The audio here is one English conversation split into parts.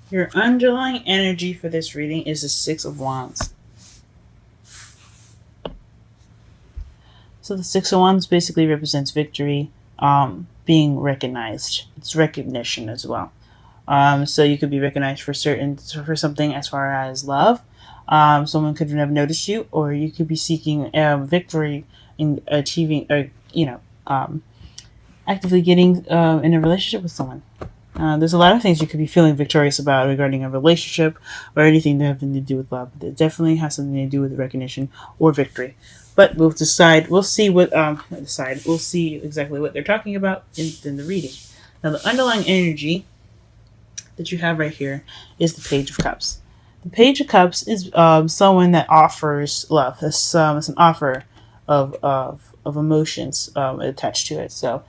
Your underlying energy for this reading is the Six of Wands. So the Six of Wands basically represents victory, being recognized. It's recognition as well. So you could be recognized for something as far as love. Someone could have noticed you, or you could be seeking victory in achieving, or actively getting in a relationship with someone. There's a lot of things you could be feeling victorious about regarding a relationship or anything that having to do with love. It definitely has something to do with recognition or victory. But we'll decide. We'll see what decide. We'll see exactly what they're talking about in the reading. Now, the underlying energy that you have right here is the Page of Cups. The Page of Cups is someone that offers love. It's an offer of emotions attached to it. So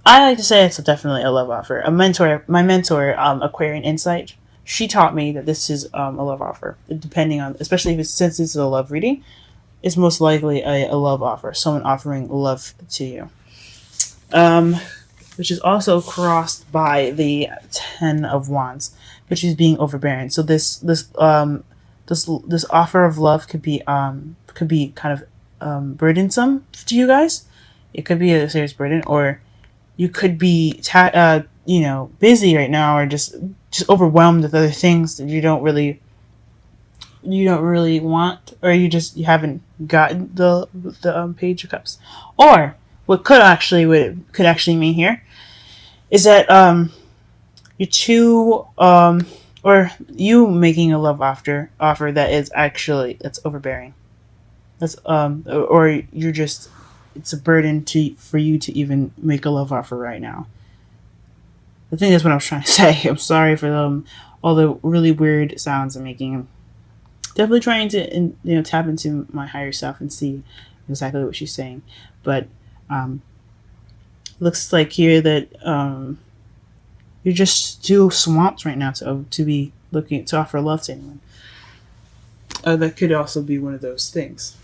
I like to say it's definitely a love offer. My mentor, Aquarian Insight, she taught me that this is a love offer. Depending on, especially if since it's a love reading, it's most likely a love offer. Someone offering love to you. Which is also crossed by the Ten of Wands, which is being overbearing. So this offer of love could be kind of burdensome to you guys. It could be a serious burden, or you could be busy right now, or just overwhelmed with other things that you don't really want, or you haven't gotten the Page of Cups. Or what could actually mean here is that you're too or you making a love offer that is actually that's overbearing. That's or you're just it's a burden for you to even make a love offer right now. I think that's what I was trying to say. I'm sorry for all the really weird sounds I'm making. I'm definitely trying to tap into my higher self and see exactly what she's saying. But looks like here that you're just too swamped right now to be looking to offer love to anyone. That could also be one of those things.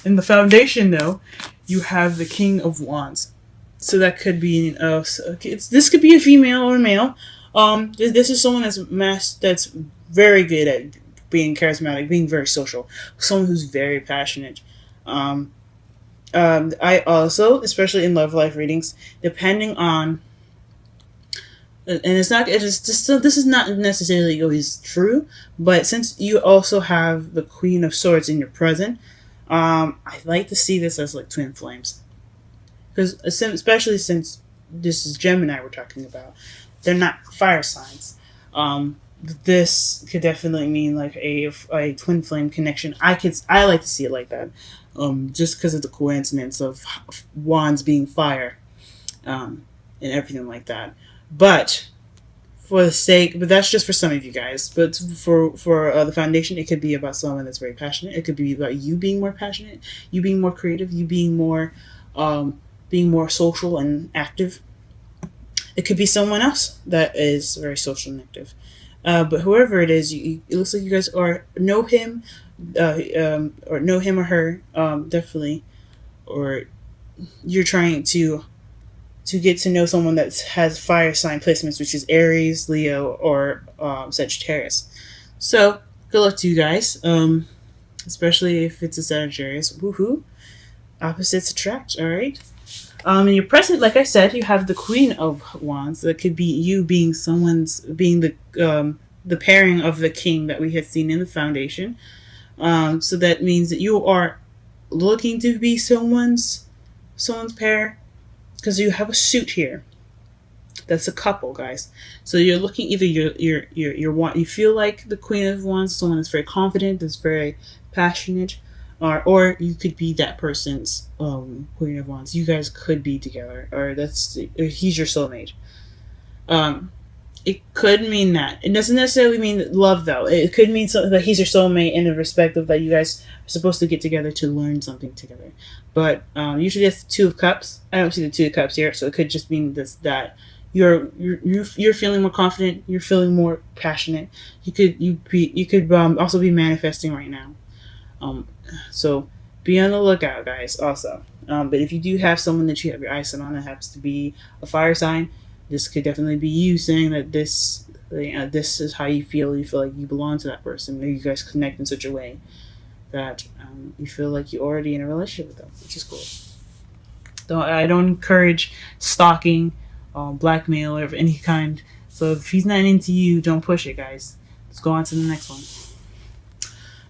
In the foundation, though, you have the King of Wands. So that could be this could be a female or a male. This is someone that's very good at being charismatic, being very social, someone who's very passionate. I also, especially in love life readings, depending on, and this is not necessarily always true, but since you also have the Queen of Swords in your present, I like to see this as like twin flames, because especially since this is Gemini we're talking about, they're not fire signs. This could definitely mean like a twin flame connection. I like to see it like that, just because of the coincidence of wands being fire, and everything like that. But that's just for some of you guys. But for the foundation, it could be about someone that's very passionate. It could be about you being more passionate, you being more creative, you being more social and active. It could be someone else that is very social and active. But whoever it is, it looks like you guys know him, or know him or her, definitely, or you're trying to get to know someone that has fire sign placements, which is Aries, Leo, or Sagittarius. So good luck to you guys, especially if it's a Sagittarius. Woohoo! Opposites attract. All right. In your present, like I said, you have the Queen of Wands. That could be you being the pairing of the King that we had seen in the foundation. So that means that you are looking to be someone's pair, because you have a suit here. That's a couple, guys. So you're looking, either you feel like the Queen of Wands, someone that's very confident, that's very passionate. Or you could be that person's Queen of Wands. You guys could be together, or he's your soulmate. It could mean that. It doesn't necessarily mean love, though. It could mean something that he's your soulmate in the respect of that you guys are supposed to get together to learn something together. But usually that's the Two of Cups. I don't see the Two of Cups here, so it could just mean that you're feeling more confident. You're feeling more passionate. You could also be manifesting right now. So be on the lookout, guys, also. But if you do have someone that you have your eyes set on that happens to be a fire sign, this could definitely be you saying that this This is how you feel. You feel like you belong to that person. Maybe you guys connect in such a way that you feel like you're already in a relationship with them, which is cool. I don't encourage stalking, blackmail, or of any kind. So if he's not into you, don't push it, guys. Let's go on to the next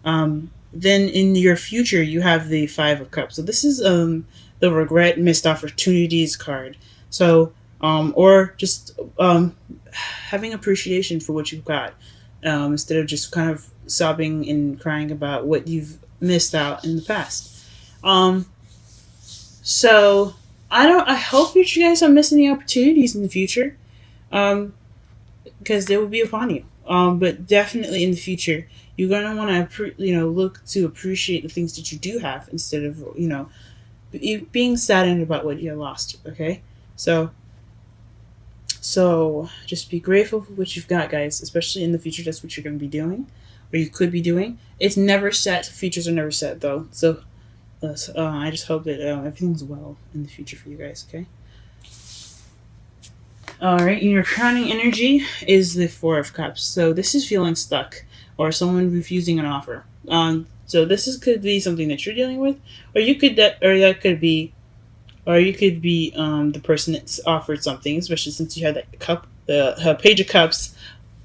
one. Then in your future, you have the Five of Cups. So this is the regret, missed opportunities card. So or just having appreciation for what you've got, instead of just kind of sobbing and crying about what you've missed out in the past. So I hope that you guys are missing the opportunities in the future, because they will be upon you. But definitely in the future, you're gonna want to look to appreciate the things that you do have instead of being saddened about what you lost. Okay, so just be grateful for what you've got, guys. Especially in the future, that's what you're gonna be doing, or you could be doing. It's never set. Futures are never set though. So I just hope that everything's well in the future for you guys. Okay. All right, your crowning energy is the Four of Cups. So this is feeling stuck or someone refusing an offer. So could be something that you're dealing with, or you could could be the person that's offered something, especially since you had that cup, the Page of Cups,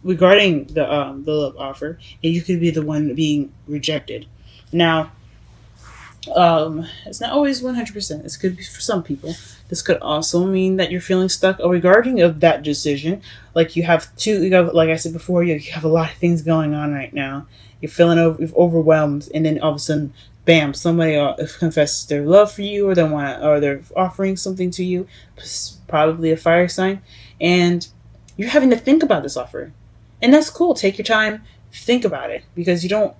regarding the love offer, and you could be the one being rejected. Now, it's not always 100%. This could be for some people. This could also mean that you're feeling stuck regarding of that decision. Like you have, like I said before, you have a lot of things going on right now. You're feeling overwhelmed, and then all of a sudden, bam! Somebody confesses their love for you, or they're offering something to you, probably a fire sign, and you're having to think about this offer, and that's cool. Take your time, think about it, because you don't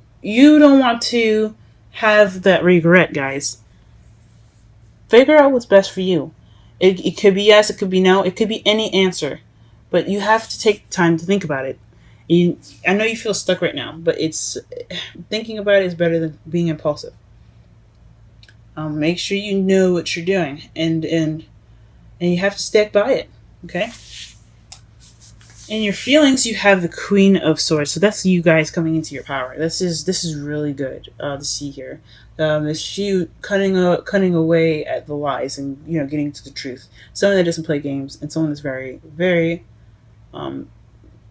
want to have that regret, guys. Figure out what's best for you. It could be yes, it could be no, it could be any answer, but you have to take time to think about it. I know you feel stuck right now, but thinking about it is better than being impulsive. Make sure you know what you're doing, and you have to stick by it. Okay. In your feelings, you have the Queen of Swords. So that's you guys coming into your power. This is really good to see here. It's you cutting away at the lies and getting to the truth. Someone that doesn't play games, and someone that's very, very,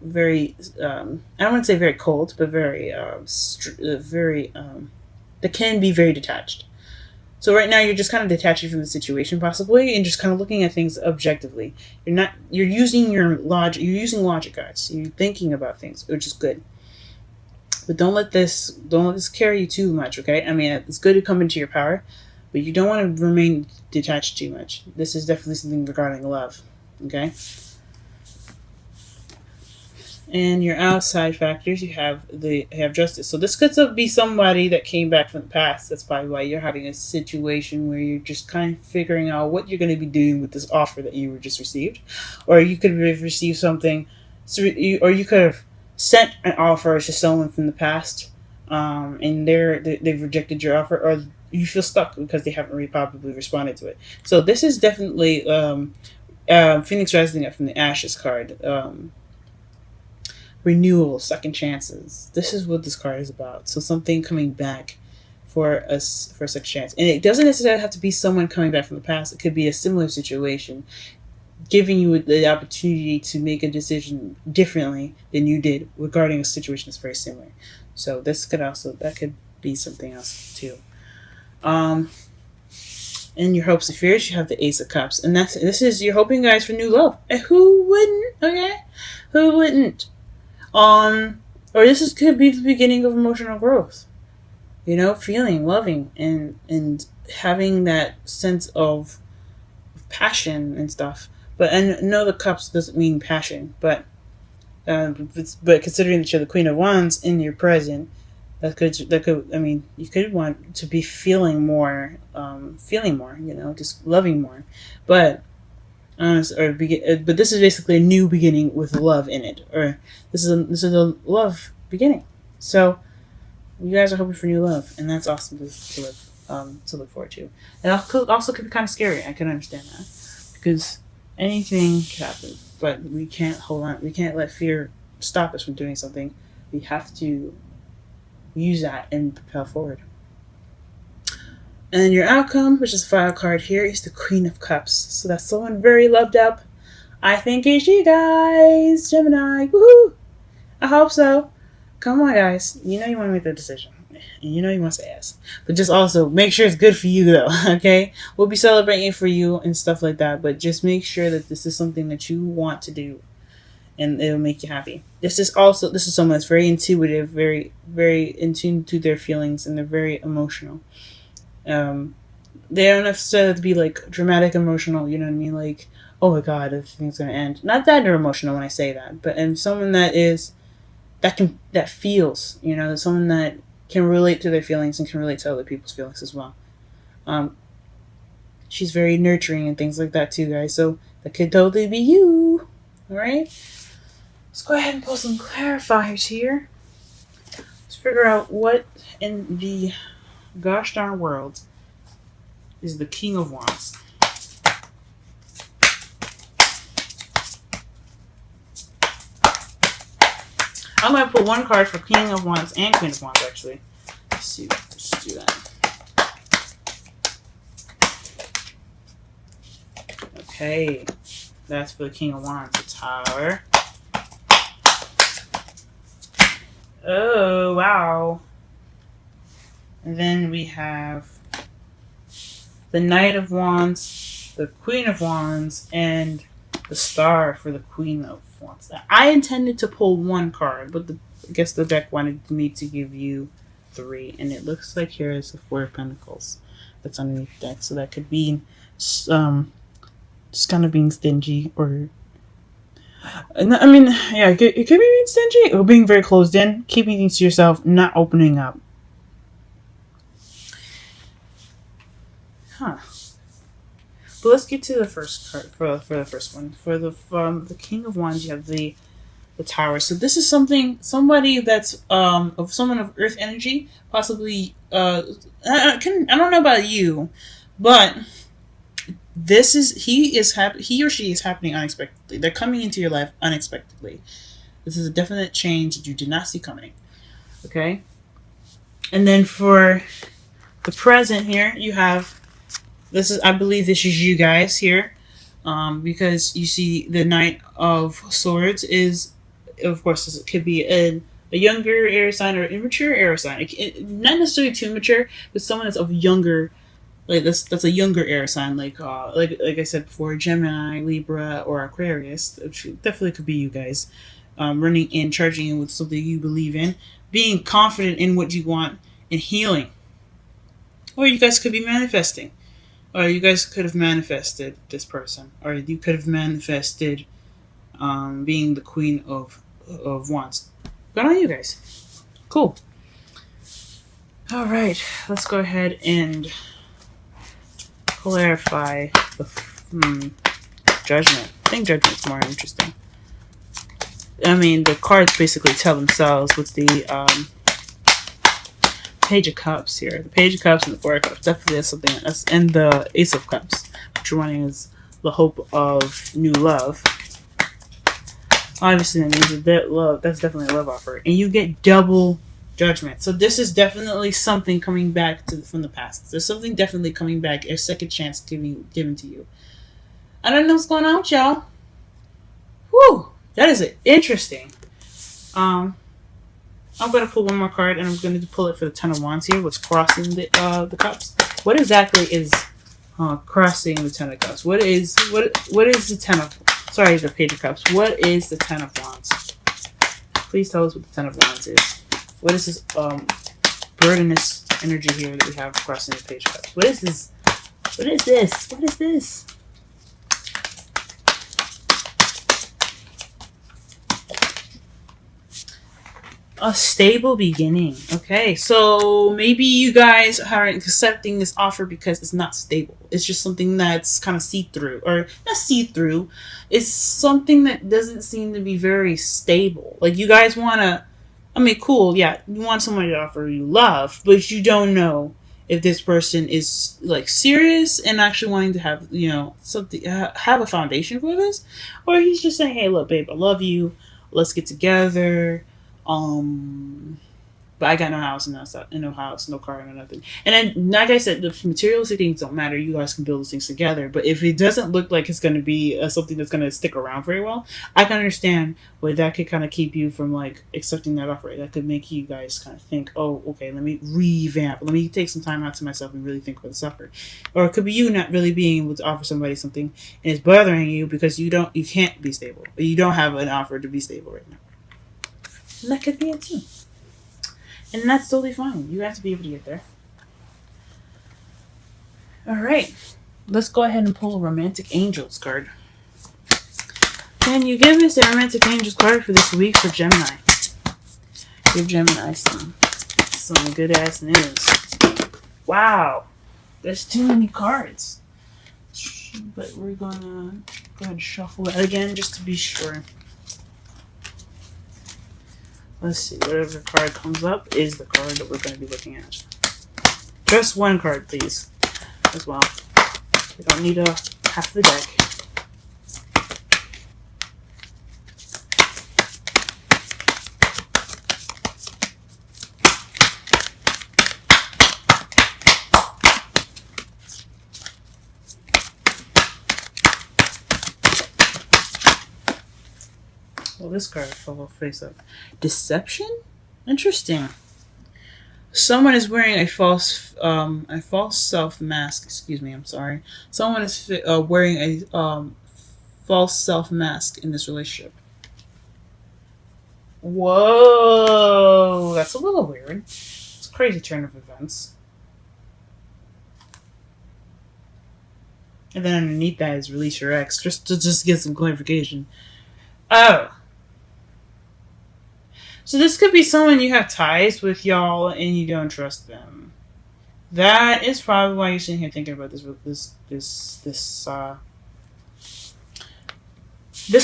very. I don't want to say very cold, but very, very. That can be very detached. So right now you're just kind of detaching from the situation possibly, and just kind of looking at things objectively. You're using your logic. You're using logic, guys. You're thinking about things, which is good. But don't let this carry you too much. Okay. I mean, it's good to come into your power, but you don't want to remain detached too much. This is definitely something regarding love. Okay. And your outside factors, you have justice. So this could be somebody that came back from the past. That's probably why you're having a situation where you're just kind of figuring out what you're going to be doing with this offer that you were just received, or you could have received something, or you could have sent an offer to someone from the past, and they've rejected your offer, or you feel stuck because they haven't probably responded to it. So this is definitely Phoenix rising up from the Ashes card. Renewal, second chances. This is what this card is about. So something coming back for a second chance. And it doesn't necessarily have to be someone coming back from the past. It could be a similar situation, giving you the opportunity to make a decision differently than you did regarding a situation that's very similar. So that could be something else too. In your hopes and fears, you have the Ace of Cups. And this is you're hoping, guys, for new love. And who wouldn't? Okay? Who wouldn't? Or could be the beginning of emotional growth. Feeling, loving, and having that sense of passion and stuff. But no, the cups doesn't mean passion. But considering that you're the Queen of Wands in your present, that could. I mean, you could want to be feeling more. Just loving more. But but this is basically a new beginning with love in it, or this is a love beginning. So you guys are hoping for new love, and that's awesome to look forward to. And also could be kind of scary. I can understand that, because anything could happen, but we can't hold on. We can't let fear stop us from doing something. We have to use that and propel forward. And your outcome, which is a file card here, is the Queen of Cups. So that's someone very loved up. I think it's you guys, Gemini. Woohoo! I hope so. Come on, guys. You know you want to make the decision. And you know you want to say yes. But just also make sure it's good for you, though, okay? We'll be celebrating for you and stuff like that. But just make sure that this is something that you want to do. And it'll make you happy. This is someone that's very intuitive, very, very in tune to their feelings, and they're very emotional. They don't necessarily have to be like dramatic emotional, you know what I mean? Like, oh my god, everything's gonna end. Not that they're emotional when I say that, but and someone that feels, you know, someone that can relate to their feelings and can relate to other people's feelings as well. She's very nurturing and things like that too, guys. So that could totally be you. Alright? Let's go ahead and pull some clarifiers here. Let's figure out what in the gosh darn world is the King of Wands. I'm going to put one card for King of Wands and Queen of Wands, actually. Let's see. Let's do that. Okay. That's for the King of Wands, the Tower. Oh, wow. And then we have the Knight of Wands, the Queen of Wands, and the Star for the Queen of Wands. I intended to pull one card, but I guess the deck wanted me to give you 3. And it looks like here is the 4 of Pentacles that's underneath the deck. So that could be just kind of being stingy or... I mean, yeah, it could be being stingy or being very closed in, keeping things to yourself, not opening up. Huh. But let's get to the first card for the first one. For the King of Wands, you have the Tower. So this is somebody that's of someone of Earth energy, possibly. I don't know about you, but he or she is happening unexpectedly. They're coming into your life unexpectedly. This is a definite change that you did not see coming. Okay, and then for the present here, you have. I believe this is you guys here, because you see the Knight of Swords is, of course, it could be a younger air sign or immature air sign. Not necessarily too mature, but someone that's of younger, like that's a younger air sign, like I said before, Gemini, Libra, or Aquarius. Which definitely could be you guys, running in, charging in with something you believe in, being confident in what you want, and healing. Or you guys could be manifesting. Or you guys could have manifested this person. Or you could have manifested being the Queen of Wands. Good on you guys. Cool. Alright, let's go ahead and clarify the Judgment. I think Judgment's more interesting. I mean, the cards basically tell themselves with the Page of Cups here. The Page of Cups and the Four of Cups. Definitely is something else. And the Ace of Cups, which one is the hope of new love. Obviously, that means that love. That's definitely a love offer. And you get double Judgment. So this is definitely something coming back from the past. There's something definitely coming back. A second chance given to you. I don't know what's going on with y'all. Whew. That is interesting. I'm going to pull one more card, and I'm going to pull it for the Ten of Wands here. What's crossing the cups? What exactly is crossing the Ten of Cups? What is the Ten of... Sorry, the Page of Cups. What is the Ten of Wands? Please tell us what the Ten of Wands is. What is this burdenous energy here that we have crossing the Page of Cups? What is this? What is this? What is this? A stable beginning. Okay, so maybe you guys aren't accepting this offer because it's not stable. It's just something that's kind of see-through. Or not see-through. It's something that doesn't seem to be very stable. Like, you guys want to... I mean, cool, yeah. You want somebody to offer you love, but you don't know if this person is, like, serious and actually wanting to have, you know, something... have a foundation for this. Or he's just saying, hey, look, babe, I love you. let's get together. But I got no house and no house, no car, no nothing. And then, like I said, the materialistic things don't matter. You guys can build those things together. But if it doesn't look like it's going to be something that's going to stick around very well, I can understand where that could kind of keep you from like accepting that offer. That could make you guys kind of think, oh, okay, let me revamp. Let me take some time out to myself and really think about this offer. Or it could be you not really being able to offer somebody something and it's bothering you because you can't be stable. Or you don't have an offer to be stable right now. And that could be it too. And that's totally fine. You have to be able to get there. Alright. Let's go ahead and pull a Romantic Angels card. Can you give us a Romantic Angels card for this week for Gemini? Give Gemini some good ass news. Wow. There's too many cards. But we're gonna go ahead and shuffle that again just to be sure. Let's see, whatever card comes up is the card that we're going to be looking at. Just one card, please, as well. We don't need half the deck. Well, this card fell face up. Deception? Interesting. Someone is wearing a false self mask. Excuse me, I'm sorry. Someone is wearing a false self mask in this relationship. Whoa, that's a little weird. It's a crazy turn of events. And then underneath that is release your ex, just to get some clarification. Oh. So this could be someone you have ties with, y'all, and you don't trust them. That is probably why you're sitting here thinking about this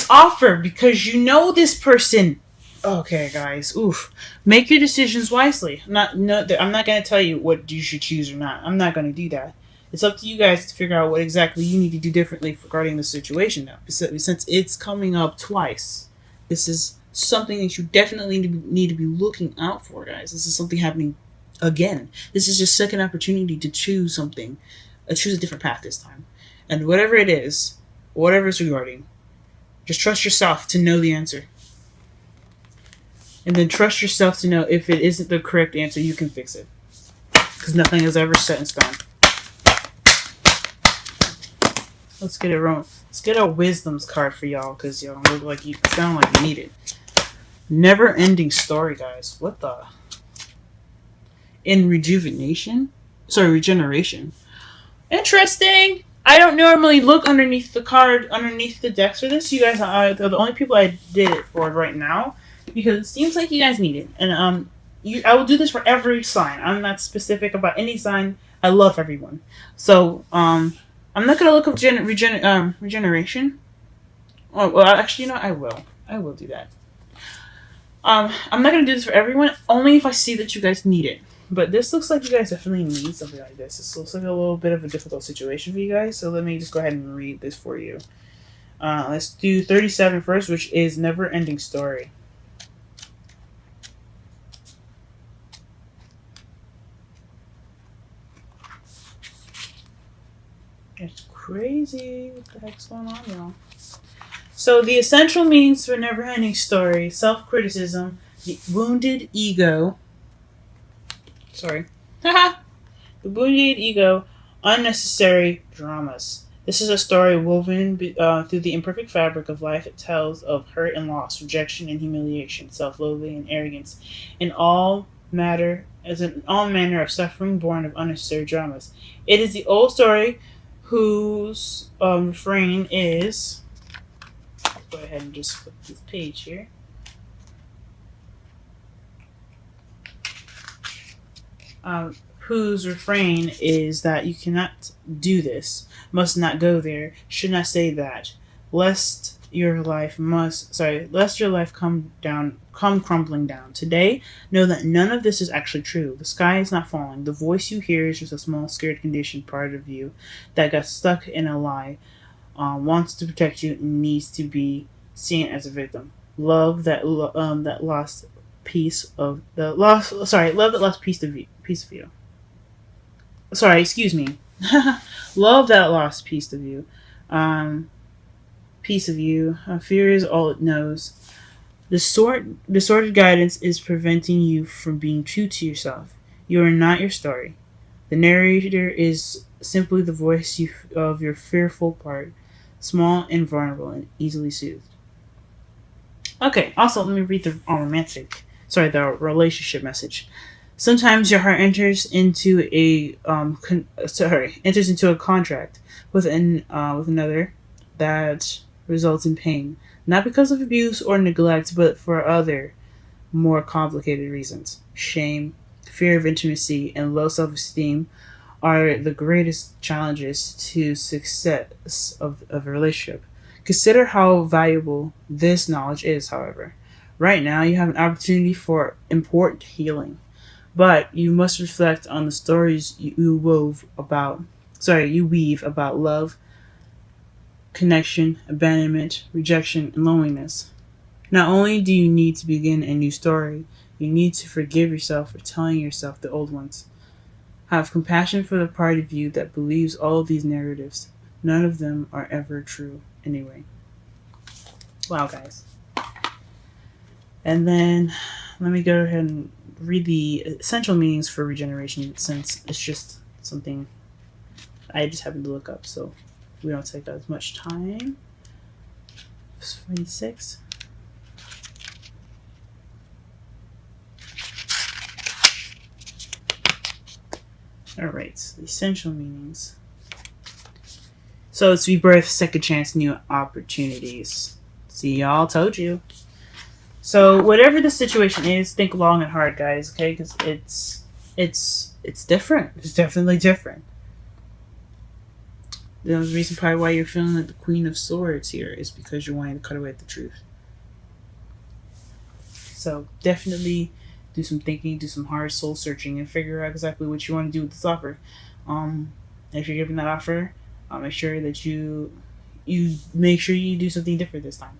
offer, because you know this person. Okay, guys, oof. Make your decisions wisely. I'm not going to tell you what you should choose or not. I'm not going to do that. It's up to you guys to figure out what exactly you need to do differently regarding the situation now. Since it's coming up twice, this is something that you definitely need to be looking out for, guys. This is something happening again. This is your second opportunity to choose something. Choose a different path this time. And whatever it is, whatever it's regarding, just trust yourself to know the answer. And then trust yourself to know if it isn't the correct answer, you can fix it. Because nothing is ever set in stone. Let's get a wisdom's card for y'all, because y'all look like you sound like you need it. Never ending story, guys. What the? In regeneration. Interesting. I don't normally look underneath the decks for this. You guys are the only people I did it for right now, because it seems like you guys need it. And I will do this for every sign. I'm not specific about any sign. I love everyone. So I'm not gonna look up regeneration. Oh well, actually, I will. I will do that. I'm not gonna do this for everyone. Only if I see that you guys need it. But this looks like you guys definitely need something like this. This looks like a little bit of a difficult situation for you guys. So let me just go ahead and read this for you. Let's do 37 first, which is never ending story. It's crazy. What the heck's going on, y'all? So the essential meanings for never ending story: self-criticism, the wounded ego. Sorry. The wounded ego, unnecessary dramas. This is a story woven through the imperfect fabric of life. It tells of hurt and loss, rejection and humiliation, self-loathing and arrogance, in all manner of suffering born of unnecessary dramas. It is the old story whose refrain is... Let's go ahead and just flip this page here. Whose refrain is that you cannot do this, must not go there, should not say that, lest your life come crumbling down. Today, know that none of this is actually true. The sky is not falling. The voice you hear is just a small, scared, conditioned part of you that got stuck in a lie, wants to protect you, and needs to be seen as a victim. that lost piece of the lost. Sorry, love that lost piece of you. Sorry, excuse me. Love that lost piece of you. Um, piece of you. Fear is all it knows. Distorted guidance is preventing you from being true to yourself. You are not your story. The narrator is simply the voice of your fearful part, small and vulnerable and easily soothed. Okay, also let me read the relationship message. Sometimes your heart enters into a contract with another that results in pain, not because of abuse or neglect, but for other more complicated reasons. Shame, fear of intimacy, and low self-esteem are the greatest challenges to success of a relationship. Consider how valuable this knowledge is, however. Right now, you have an opportunity for important healing, but you must reflect on the stories you weave about love, connection, abandonment, rejection, and loneliness. Not only do you need to begin a new story, you need to forgive yourself for telling yourself the old ones. Have compassion for the part of you that believes all of these narratives. None of them are ever true anyway. Wow, guys. And then let me go ahead and read the essential meanings for regeneration, since it's just something I just happened to look up, so we don't take as much time. 26. Alright, the essential meanings. So it's rebirth, second chance, new opportunities. See, y'all, told you. So whatever the situation is, think long and hard, guys. Okay, because it's different. It's definitely different. The reason probably why you're feeling like the Queen of Swords here is because you're wanting to cut away at the truth. So definitely do some thinking, do some hard soul searching, and figure out exactly what you want to do with this offer. If you're giving that offer, make sure that you make sure you do something different this time.